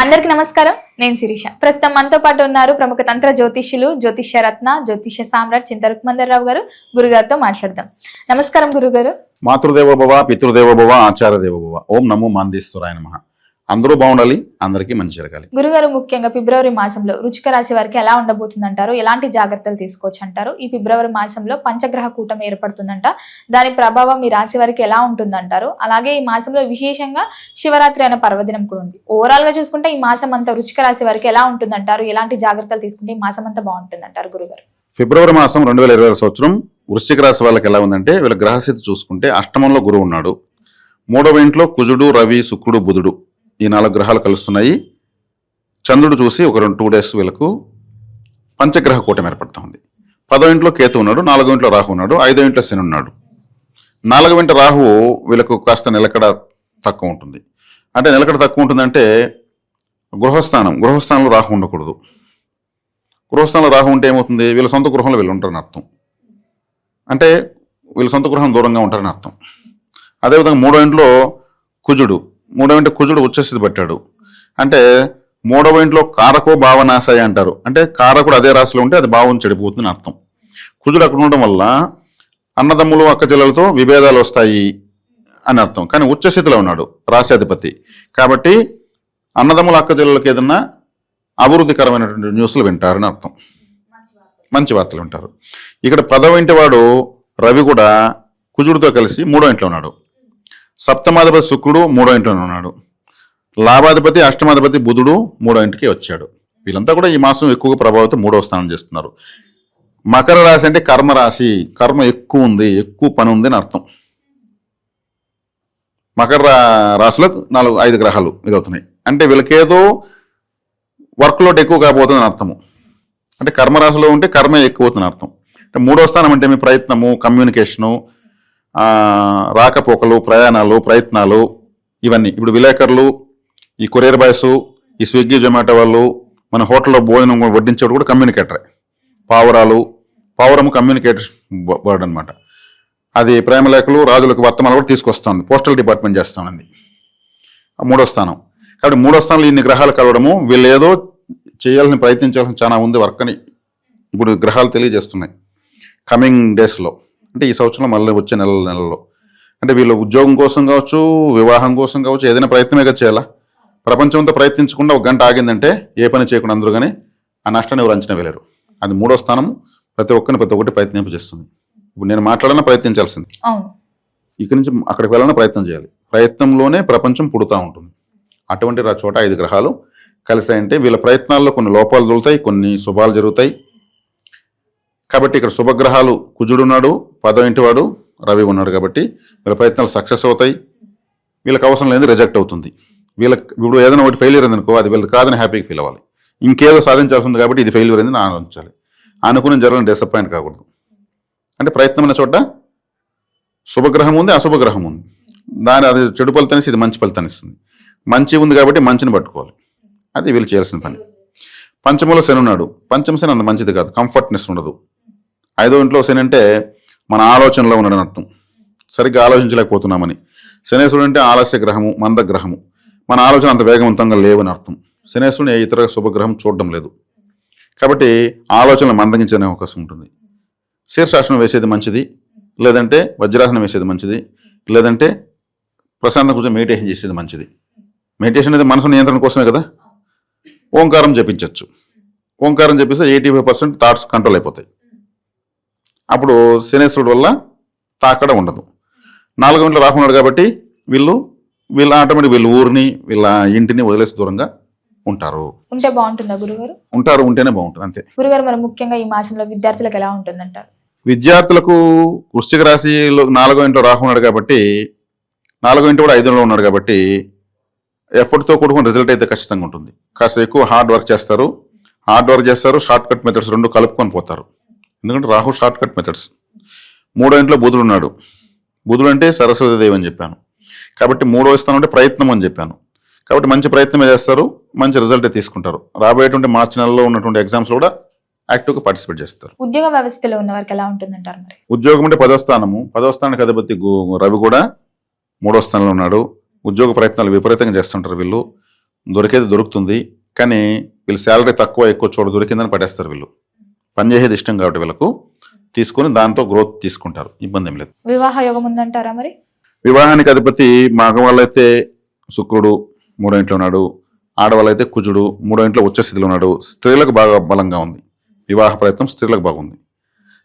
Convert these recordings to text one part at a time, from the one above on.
అందరికి నమస్కారం. నేను శిరీష. ప్రస్తుతం మనతో పాటు ఉన్నారు ప్రముఖ తంత్ర జ్యోతిష్యులు, జ్యోతిష్య రత్న, జ్యోతిష్య సామ్రాట్ చింత రుక్మందర్రావు గారు. గురుగారితో మాట్లాడదాం. నమస్కారం గురుగారు. మాతృదేవో భవ, పితృదేవో భవ, ఆచార్యదేవో భవ. ఓం నమో మాందేశ్వరాయ నమః. అందరూ బాగుండాలి, అందరికీ మంచి జరగాలి. గురుగారు, ముఖ్యంగా ఫిబ్రవరి మాసంలో వృశ్చిక రాశి వారికి ఎలా ఉండబోతుంది అంటారు? ఎలాంటి జాగ్రత్తలు తీసుకోవచ్చు అంటారు? ఈ ఫిబ్రవరి మాసంలో పంచగ్రహ కూటమి ఏర్పడుతుందంట, దాని ప్రభావం మీ రాశి వారికి ఎలా ఉంటుందంటారు? అలాగే ఈ మాసంలో విశేషంగా శివరాత్రి అనే పర్వదినం కూడా ఉంది. ఓవరాల్ గా చూసుకుంటే ఈ మాసం అంతా వృశ్చిక రాశి వారికి ఎలా ఉంటుందంటారు? ఎలాంటి జాగ్రత్తలు తీసుకుంటే ఈ మాసం అంతా బాగుంటుందంటారు గురుగారు? ఫిబ్రవరి మాసం 2020 సంవత్సరం వృశ్చిక రాశి వాళ్ళకి ఎలా ఉందంటే, వీళ్ళ గ్రహస్థితి చూసుకుంటే అష్టమంలో గురువు ఉన్నాడు, మూడవ ఇంట్లో కుజుడు, రవి, శుక్రుడు, బుధుడు, ఈ 4 గ్రహాలు కలుస్తున్నాయి. చంద్రుడు చూసి ఒక 2 days వీళ్ళకు పంచగ్రహ కూటమి ఏర్పడుతూ ఉంది. 10వ ఇంట్లో కేతు ఉన్నాడు, 4వ ఇంట్లో రాహు ఉన్నాడు, 5వ ఇంట్లో శని ఉన్నాడు. 4వ ఇంట రాహు వీళ్ళకు కాస్త నిలకడ తక్కువ ఉంటుంది. అంటే నిలకడ తక్కువ ఉంటుందంటే గృహస్థానంలో రాహు ఉండకూడదు. గృహస్థానంలో రాహు ఉంటే ఏమవుతుంది, వీళ్ళ సొంత గృహంలో వీళ్ళు ఉంటారని అర్థం. అంటే వీళ్ళ సొంత గృహం దూరంగా ఉంటారని అర్థం. అదేవిధంగా 3వ ఇంట్లో కుజుడు ఉచ్చస్థితి పట్టాడు. అంటే 3వ ఇంట్లో కారకో భావనాశాయ అంటారు. అంటే కారకుడు అదే రాశిలో ఉంటే అది భావం చెడిపోతుందని అర్థం. కుజుడు అక్కడ ఉండడం వల్ల అన్నదమ్ములు, అక్కచెల్లెలతో విభేదాలు వస్తాయి అని అర్థం. కానీ ఉచ్చస్థితిలో ఉన్నాడు రాశ్యాధిపతి, కాబట్టి అన్నదమ్ముల, అక్కచెల్లెలకు ఏదన్నా అభివృద్ధికరమైనటువంటి న్యూస్లు వింటారని అర్థం, మంచి వార్తలు వింటారు. ఇక్కడ 10వ ఇంటి వాడు రవి కూడా కుజుడితో కలిసి 3వ ఇంట్లో ఉన్నాడు. సప్తమాధిపతి శుక్రుడు 3వ ఇంట్లోనే ఉన్నాడు. లాభాధిపతి, అష్టమాధిపతి బుధుడు 3వ ఇంటికి వచ్చాడు. వీళ్ళంతా కూడా ఈ మాసం ఎక్కువగా ప్రభావితం 3వ స్థానం చేస్తున్నారు. మకర రాశి అంటే కర్మ రాశి, కర్మ ఎక్కువ ఉంది, ఎక్కువ పని ఉంది అని అర్థం. మకర రాశిలో 5 గ్రహాలు ఇదవుతున్నాయి. అంటే వీళ్ళకేదో వర్క్ లోడ్ ఎక్కువ కాబోతుందని అర్థము. అంటే కర్మరాశిలో ఉంటే కర్మ ఎక్కువ అవుతుందని అర్థం. అంటే 3వ స్థానం అంటే మీ ప్రయత్నము, కమ్యూనికేషను, రాకపోకలు, ప్రయాణాలు, ప్రయత్నాలు, ఇవన్నీ. ఇప్పుడు విలేకరులు, ఈ కొరియర్ బాయ్స్, ఈ స్విగ్గీ, జొమాటో వాళ్ళు, మన హోటల్లో భోజనం వడ్డించేవాడు కూడా కమ్యూనికేటరే. పావురము కమ్యూనికేటర్ వర్డ్ అనమాట. అది ప్రేమలేఖలు, రాజులకు వర్తమానాలు కూడా తీసుకొస్తుంది, పోస్టల్ డిపార్ట్మెంట్ చేస్తానండి. 3వ స్థానం. కాబట్టి 3వ స్థానంలో ఇన్ని గ్రహాలు కలవడము, వీళ్ళు ఏదో చేయాలని ప్రయత్నించాల్సిన చాలా ఉంది వర్క్ అని ఇప్పుడు గ్రహాలు తెలియజేస్తున్నాయి కమింగ్ డేస్లో. అంటే ఈ సంవత్సరం మళ్ళీ వచ్చే నెలలో అంటే వీళ్ళు ఉద్యోగం కోసం కావచ్చు, వివాహం కోసం కావచ్చు, ఏదైనా ప్రయత్నమే చేయాలా. ప్రపంచం అంతా ప్రయత్నించకుండా 1 గంట ఆగిందంటే ఏ పని చేయకుండా అందరూ కానీ ఆ నష్టాన్ని ఎవరు అంచనా వేయలేరు. అది 3వ స్థానం ప్రతి ఒక్కటి ప్రయత్నింపజేస్తుంది. ఇప్పుడు నేను మాట్లాడాలన్నా ప్రయత్నించాల్సింది, ఇక్కడి నుంచి అక్కడికి వెళ్ళాలన్నా ప్రయత్నం చేయాలి. ప్రయత్నంలోనే ప్రపంచం పుడుతూ ఉంటుంది. అటువంటి చోట 5 గ్రహాలు కలిసాయంటే వీళ్ళ ప్రయత్నాల్లో కొన్ని లోపాలు దొరుకుతాయి, కొన్ని శుభాలు జరుగుతాయి. కాబట్టి ఇక్కడ శుభగ్రహాలు కుజుడు ఉన్నాడు, 10వ ఇంటి వాడు రవి ఉన్నాడు. కాబట్టి వీళ్ళ ప్రయత్నాలు సక్సెస్ అవుతాయి. వీళ్ళకి అవసరం లేని రిజెక్ట్ అవుతుంది. వీళ్ళకి ఇప్పుడు ఏదైనా ఒకటి ఫెయిల్యూర్ అయిందనుకో, అది వీళ్ళకి కాదని హ్యాపీగా ఫీల్ అవ్వాలి. ఇంకేదో సాధించాల్సి ఉంది కాబట్టి ఇది ఫెయిల్యూర్ అయింది ఆలోచించాలి. అనుకుని జరగని డిసప్పాయింట్ కాకూడదు. అంటే ప్రయత్నం అనే చోట శుభగ్రహం ఉంది, అశుభగ్రహం ఉంది. అది చెడు ఫలితాన్ని, ఇది మంచి ఫలితాన్ని ఇస్తుంది. మంచి ఉంది కాబట్టి మంచిని పట్టుకోవాలి, అది వీళ్ళు చేయాల్సిన పని. పంచమంలో శని ఉన్నాడు. పంచమ శని అంత మంచిది కాదు, కంఫర్ట్నెస్ ఉండదు. 5వ ఇంట్లో శని అంటే మన ఆలోచనలో ఉండడం అర్థం, సరిగ్గా ఆలోచించలేకపోతున్నామని. శనేశ్వరుడు అంటే ఆలస్య గ్రహము, మందగ్రహము, మన ఆలోచన అంత వేగవంతంగా లేవని అర్థం. శనేశ్వరుని ఇతర శుభగ్రహం చూడడం లేదు, కాబట్టి ఆలోచనలు మందగించే అవకాశం ఉంటుంది. శీర్షాసనం వేసేది మంచిది, లేదంటే వజ్రాసనం వేసేది మంచిది, లేదంటే ప్రశాంతం కూర్చొని మెడిటేషన్ చేసేది మంచిది. మెడిటేషన్ అనేది మనసు నియంత్రణ కోసమే కదా. ఓంకారం జపించవచ్చు. ఓంకారం చెప్పిస్తే 85% థాట్స్ కంట్రోల్ అయిపోతాయి. అప్పుడు శనేశ్వరుడు వల్ల తాకడ ఉండదు. 4వ ఇంట్లో రాహు ఉన్నాడు కాబట్టి వీళ్ళ ఆటోమేటిక్ వీళ్ళ ఊరిని, వీళ్ళ ఇంటిని వదిలేసి దూరంగా ఉంటారు. ఉంటే బాగుంటుందా గురుగారు? ఉంటారు, ఉంటేనే బాగుంటుంది, అంతే. గురుగారు, మరి ముఖ్యంగా ఈ మాసంలో విద్యార్థులకు ఎలా ఉంటుందంటారు? విద్యార్థులకు వృశ్చిక రాశిలో 4వ ఇంట్లో రాహు ఉన్నాడు కాబట్టి, 4వ ఇంటి కూడా 5వ ఉన్నాడు కాబట్టి ఎఫర్ట్తో కూడుకున్న రిజల్ట్ అయితే ఖచ్చితంగా ఉంటుంది. కాస్త ఎక్కువ హార్డ్ వర్క్ చేస్తారు, షార్ట్ కట్ మెథడ్స్ 2 కలుపుకొని పోతారు. ఎందుకంటే రాహు షార్ట్ కట్ మెథడ్స్. 3వ ఇంట్లో బుధుడు ఉన్నాడు. బుధుడు అంటే సరస్వతీదేవి అని చెప్పాను, కాబట్టి 3వ స్థానం అంటే ప్రయత్నం అని చెప్పాను. కాబట్టి మంచి ప్రయత్నమే చేస్తారు, మంచి రిజల్టే తీసుకుంటారు. రాబోయేటువంటి మార్చి నెలలో ఉన్నటువంటి ఎగ్జామ్స్లో కూడా యాక్టివ్గా పార్టిసిపేట్ చేస్తారు. ఉద్యోగ వ్యవస్థలో ఉన్న వారికి ఎలా ఉంటుందంటారు? మరి ఉద్యోగం అంటే 10వ స్థానము, 10వ స్థానానికి అధిపతి రవి కూడా 3వ స్థానంలో ఉన్నాడు. ఉద్యోగ ప్రయత్నాలు విపరీతంగా చేస్తుంటారు వీళ్ళు. దొరికేది దొరుకుతుంది, కానీ వీళ్ళు శాలరీ తక్కువ ఎక్కువ చోట దొరికిందని పడేస్తారు. వీళ్ళు పనిచేసేది ఇష్టం కాబట్టి వీళ్ళకు తీసుకొని దాంతో గ్రోత్ తీసుకుంటారు, ఇబ్బంది ఏం లేదు. వివాహ యోగం ఉందంటారా మరి? వివాహానికి అధిపతి మగవాళ్ళైతే శుక్రుడు 3వ ఇంట్లో ఉన్నాడు, ఆడవాళ్ళైతే కుజుడు 3వ ఇంట్లో ఉచ్చ స్థితిలో ఉన్నాడు. స్త్రీలకు బాగా బలంగా ఉంది, వివాహ ప్రయత్నం స్త్రీలకు బాగుంది.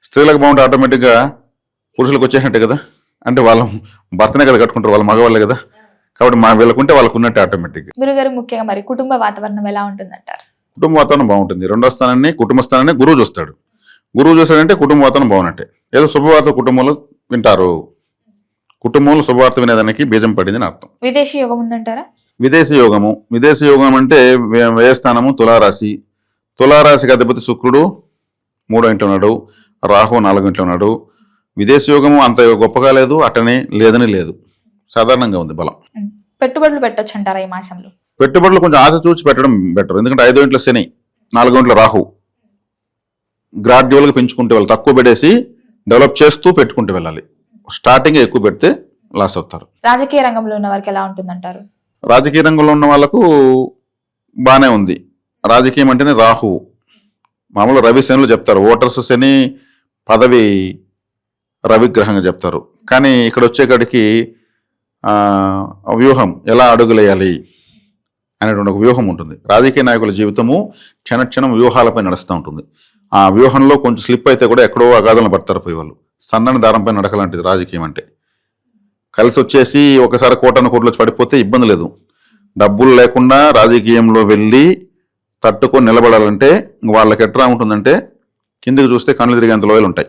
స్త్రీలకు బాగుంటే ఆటోమేటిక్గా పురుషులకు వచ్చేసినట్టే కదా, అంటే వాళ్ళ భర్తనే కదా కట్టుకుంటారు, వాళ్ళ మగవాళ్ళే కదా, కాబట్టి వీళ్ళకుంటే వాళ్ళకు ఉన్నట్టే ఆటోమేటిక్గా. గురుగారు ముఖ్యంగా మరి కుటుంబ వాతావరణం ఎలా ఉంటుందంటారు? కుటుంబ వాతావరణం బాగుంటుంది. 2వ స్థానాన్ని కుటుంబ స్థానాన్ని గురువు చూస్తాడు. గురువు చూస్తాడంటే కుటుంబ వాతావరణం బాగున్నట్టే. ఏదో శుభవార్త కుటుంబంలో వింటారు, కుటుంబంలో శుభవార్త వినేదానికి బీజం పడింది అని అర్థం. విదేశీ యోగం ఉందంటారా? విదేశీ యోగం అంటే వ్యయస్థానము తులారాశి. తులారాశికి అధిపతి శుక్రుడు 3వ ఇంట్లో ఉన్నాడు, రాహు 4వ ఇంట్లో ఉన్నాడు. విదేశీ యోగము అంత గొప్పగా లేదు, అట్టనే లేదని లేదు, సాధారణంగా ఉంది బలం. పెట్టుబడులు పెట్టొచ్చు అంటారా ఈ మాసంలో? పెట్టుబడులు కొంచెం ఆశ చూసి పెట్టడం బెటర్, ఎందుకంటే 5వ ఇంట్లో శని, 4వ ఇంట్లో రాహు. గ్రాడ్యువల్గా పెంచుకుంటూ వెళ్ళాలి, తక్కువ పెట్టేసి డెవలప్ చేస్తూ పెట్టుకుంటూ వెళ్ళాలి. స్టార్టింగ్ ఎక్కువ పెడితే లాస్ అవుతారు. రాజకీయ రంగంలో ఉన్న వారికి ఎలా ఉంటుందంటారు? రాజకీయ రంగంలో ఉన్న వాళ్ళకు బాగానే ఉంది. రాజకీయం అంటేనే రాహు, మామూలు రవి శనులు చెప్తారు. ఓటర్స్ శని పదవి రవిగ్రహంగా చెప్తారు, కానీ ఇక్కడ వచ్చేకాడికి వ్యూహం ఎలా అడుగులేయాలి అనేటువంటి ఒక వ్యూహం ఉంటుంది. రాజకీయ నాయకుల జీవితము క్షణక్షణం వ్యూహాలపై నడుస్తూ ఉంటుంది. ఆ వ్యూహంలో కొంచెం స్లిప్ అయితే కూడా ఎక్కడో అగాధంలో పడతారు పోయి వాళ్ళు. సన్నని దారంపై నడకలాంటిది రాజకీయం అంటే. కలిసి వచ్చేసి ఒకసారి కోటాను కోట్లు వచ్చి పడిపోతే ఇబ్బంది లేదు. డబ్బులు లేకుండా రాజకీయంలో వెళ్ళి తట్టుకొని నిలబడాలంటే వాళ్ళకి ఎట్లా ఉంటుందంటే కిందికి చూస్తే కళ్ళు తిరిగేంత లోయలు ఉంటాయి,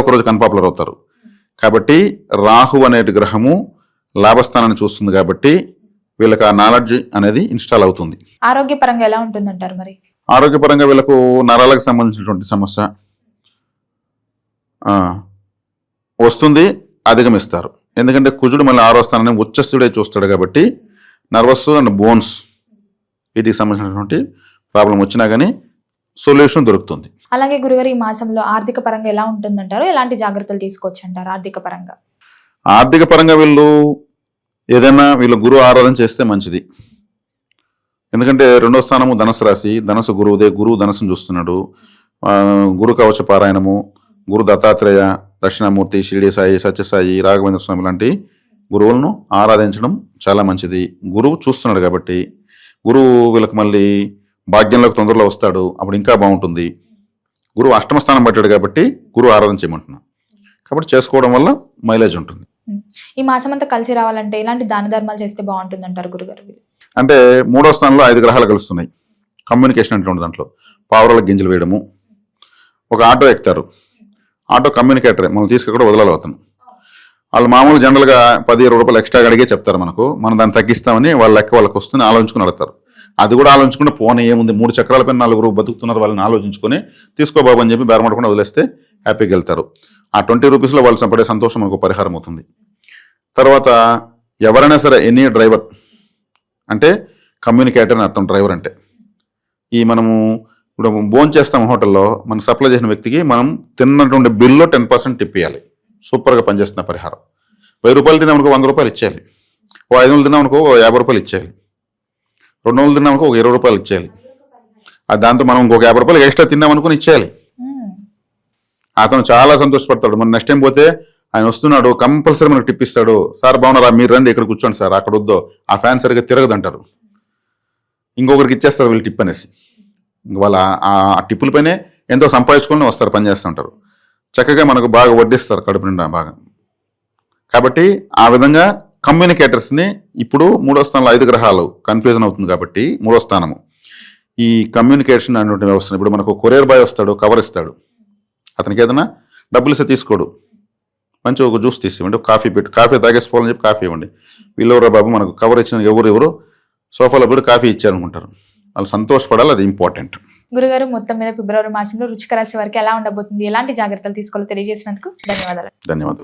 ఒక రోజు కన్పాపులర్ అవుతారు. కాబట్టి రాహు అనే గ్రహము లాభస్థానాన్ని చూస్తుంది, కాబట్టి వీళ్ళకి ఆ నాలెడ్జ్ అనేది ఇన్స్టాల్ అవుతుంది. ఆరోగ్యపరంగా ఎలా ఉంటుందంటారు మరి? ఆరోగ్యపరంగా వీళ్ళకు నరాలకు సంబంధించినటువంటి సమస్య వస్తుంది, అధిగమిస్తారు. ఎందుకంటే కుజుడు మళ్ళీ 6వ స్థానాన్ని ఉచ్చస్థుడే చూస్తాడు, కాబట్టి నర్వస్ అండ్ బోన్స్ వీటికి సంబంధించినటువంటి ప్రాబ్లం వచ్చినా కానీ సొల్యూషన్ దొరుకుతుంది. అలాగే గురుగారు ఈ మాసంలో ఆర్థిక పరంగా ఎలా ఉంటుందంటారు? ఎలాంటి జాగ్రత్తలు తీసుకోవచ్చు అంటారు ఆర్థిక పరంగా? ఆర్థిక పరంగా వీళ్ళు గురువు ఆరాధన చేస్తే మంచిది. ఎందుకంటే 2వ స్థానము ధనస్సు రాశి, ధనస్సు గురువుదే, గురువు ధనస్సును చూస్తున్నాడు. గురు కవచ పారాయణము, గురు దత్తాత్రేయ, దక్షిణామూర్తి, షిరిడి సాయి, సత్యసాయి, రాఘవేంద్ర స్వామి లాంటి గురువులను ఆరాధించడం చాలా మంచిది. గురువు చూస్తున్నాడు కాబట్టి గురువు వీళ్ళకి మళ్ళీ భాగ్యంలోకి తొందరలో వస్తాడు, అప్పుడు ఇంకా బాగుంటుంది. గురువు 8వ స్థానం పట్టాడు కాబట్టి గురువు ఆరాధన చేయమంటున్నాను, కాబట్టి చేసుకోవడం వల్ల మైలేజ్ ఉంటుంది. ఈ మాసం అంతా కలిసి రావాలంటే ఎలాంటి దాన ధర్మాలు చేస్తే బాగుంటుంది అంటారు గురుగారు? అంటే 3వ స్థానంలో 5 గ్రహాలు కలుస్తున్నాయి. కమ్యూనికేషన్ అంటే దాంట్లో పావురాలకు గింజలు వేయడము. ఒక ఆటో ఎక్కుతారు, ఆటో కమ్యూనికేటరే, మనం తీసుకెక్కడ వదలాలి అతను. వాళ్ళు మామూలు జనరల్గా 10-20 రూపాయలు ఎక్స్ట్రాగా అడిగే చెప్తారు మనకు, మనం దాన్ని తగ్గిస్తామని వాళ్ళ లెక్క వాళ్ళకి వస్తుంది ఆలోచించుకుని అడుగుతారు. అది కూడా ఆలోచించుకుంటే పోనీ ఏముంది, 3 చక్రాలపై 4 బతుకుతున్నారు, వాళ్ళని ఆలోచించుకొని తీసుకోబాబు అని చెప్పి బేరమాడకుండా వదిలేస్తే హ్యాపీగా వెళ్తారు. ఆ 20 రూపీస్లో వాళ్ళు పడే సంతోషం మనకు పరిహారం అవుతుంది. తర్వాత ఎవరైనా సరే ఎనీ డ్రైవర్ అంటే కమ్యూనికేటర్ అని అర్థం. డ్రైవర్ అంటే మనము ఇప్పుడు భోజనం చేస్తాం హోటల్లో, మనం సప్లై చేసిన వ్యక్తికి మనం తిన్నటువంటి బిల్లో 10% టిప్ ఇవ్వాలి. సూపర్గా పనిచేస్తున్న పరిహారం. 1000 రూపాయలు తిన్నామనుకో 100 రూపాయలు ఇచ్చేయాలి. 500 తిన్నామనుకో 50 రూపాయలు ఇచ్చేయాలి. 200 తిన్నామనుకో 20 రూపాయలు ఇచ్చేయాలి. దాంతో మనం ఇంకొక 50 రూపాయలు ఎక్స్ట్రా తిన్నామనుకుని ఇచ్చేయాలి. అతను చాలా సంతోషపడతాడు. మనం నెక్స్ట్ టైం పోతే ఆయన వస్తున్నాడు, కంపల్సరీ మనకు టిప్ ఇస్తాడు. సార్ బాగున్నారా, మీరు రండి ఇక్కడ కూర్చోండి సార్, అక్కడ వద్దో ఆ ఫ్యాన్ సరిగ్గా తిరగదంటారు, ఇంకొకరికి ఇచ్చేస్తారు వీళ్ళు టిప్ అనేసి. వాళ్ళ ఆ టిప్పుల పైనే ఎంతో సంపాదించుకొని వస్తారు, పనిచేస్తూ ఉంటారు. చక్కగా మనకు బాగా వడ్డిస్తారు కడుపు నిండా బాగా. కాబట్టి ఆ విధంగా కమ్యూనికేటర్స్ని ఇప్పుడు 3వ స్థానంలో 5 గ్రహాలు కన్ఫ్యూజన్ అవుతుంది కాబట్టి 3వ స్థానము ఈ కమ్యూనికేషన్ అనేటువంటి వ్యవస్థ. ఇప్పుడు మనకు కొరియర్ బాయ్ వస్తాడు, కవర్ ఇస్తాడు, అతనికి ఏదైనా డబ్బులు ఇస్తే తీసుకోడు, మంచి ఒక జ్యూస్ తీసివ్వండి, కాఫీ పెట్టి కాఫీ తాగేసుకోవాలని చెప్పి కాఫీ ఇవ్వండి. వీళ్ళెవరో బాబు మనకు కవర్ ఇచ్చిన ఎవరు సోఫాలో పెట్టి కాఫీ ఇచ్చారనుకుంటారు. వాళ్ళు సంతోషపడాలి, అది ఇంపార్టెంట్. గురుగారు మొత్తం మీద ఫిబ్రవరి మాసంలో వృశ్చిక రాశి వారికి ఎలా ఉండబోతుంది, ఎలాంటి జాగ్రత్తలు తీసుకోవాలో తెలియజేసినందుకు ధన్యవాదాలు. ధన్యవాదాలు.